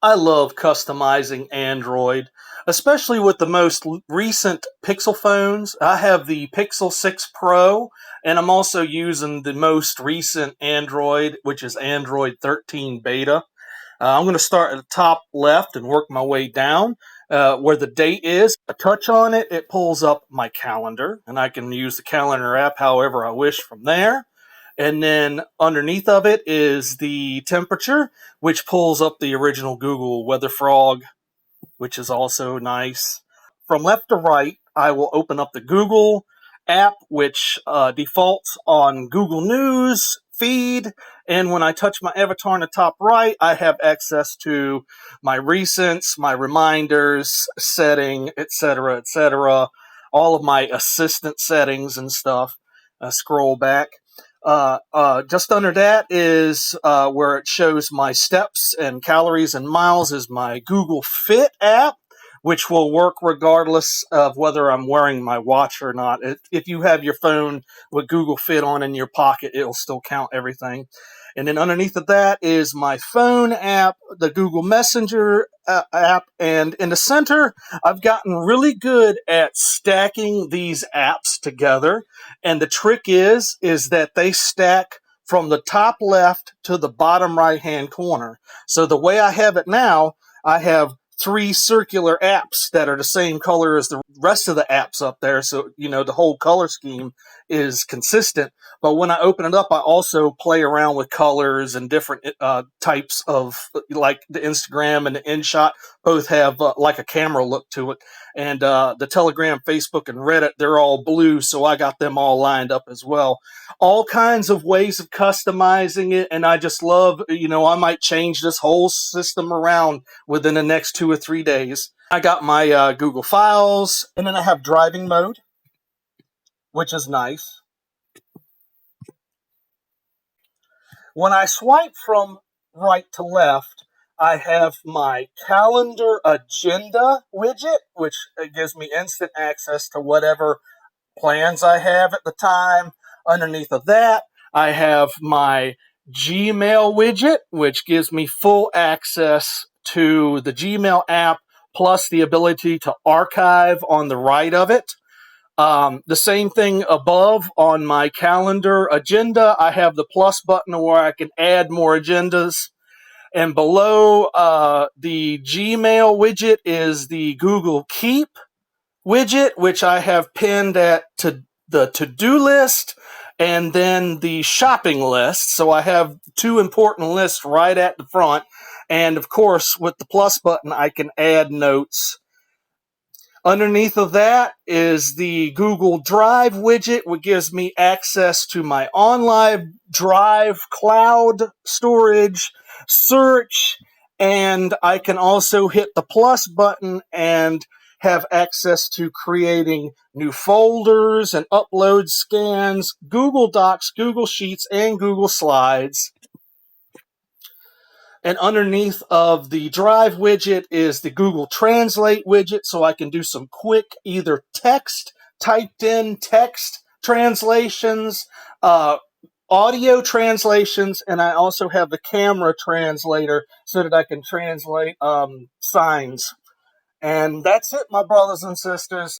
I love customizing Android, especially with the most recent Pixel phones. I have the Pixel 6 Pro, and I'm also using the most recent Android, which is Android 13 Beta. I'm going to start at the top left and work my way down. Where the date is, I touch on it, it pulls up my calendar, and I can use the calendar app however I wish from there. And then underneath of it is the temperature, which pulls up the original Google Weather Frog, which is also nice. From left to right, I will open up the Google app, which defaults on Google News feed. And when I touch my avatar in the top right, I have access to my recents, my reminders, setting, etc., etc., all of my assistant settings and stuff. Scroll back. Just under that is where it shows my steps and calories and miles is my Google Fit app, which will work regardless of whether I'm wearing my watch or not. If you have your phone with Google Fit on in your pocket, it'll still count everything. And then underneath of that is my phone app, the Google Messenger app, and in the center, I've gotten really good at stacking these apps together. And the trick is that they stack from the top left to the bottom right hand corner. So the way I have it now, I have three circular apps that are the same color as the rest of the apps up there. So, the whole color scheme is consistent. But when I open it up, I also play around with colors and different types of, like the Instagram and the InShot, both have like a camera look to it. And the Telegram, Facebook, and Reddit, they're all blue, so I got them all lined up as well. All kinds of ways of customizing it, and I just love, I might change this whole system around within the next 2 or 3 days. I got my Google Files, and then I have driving mode, which is nice. When I swipe from right to left, I have my calendar agenda widget, which gives me instant access to whatever plans I have at the time. Underneath of that, I have my Gmail widget, which gives me full access to the Gmail app, plus the ability to archive on the right of it. The same thing above on my calendar agenda. I have the plus button where I can add more agendas. And below the Gmail widget is the Google Keep widget, which I have pinned at to the to-do list and then the shopping list. So I have two important lists right at the front. And of course, with the plus button, I can add notes. Underneath of that is the Google Drive widget, which gives me access to my OnLive Drive cloud storage, search, and I can also hit the plus button and have access to creating new folders and upload scans, Google Docs, Google Sheets, and Google Slides. And underneath of the Drive widget is the Google Translate widget, so I can do some quick either typed in text translations, audio translations, and I also have the camera translator so that I can translate signs. And that's it, my brothers and sisters.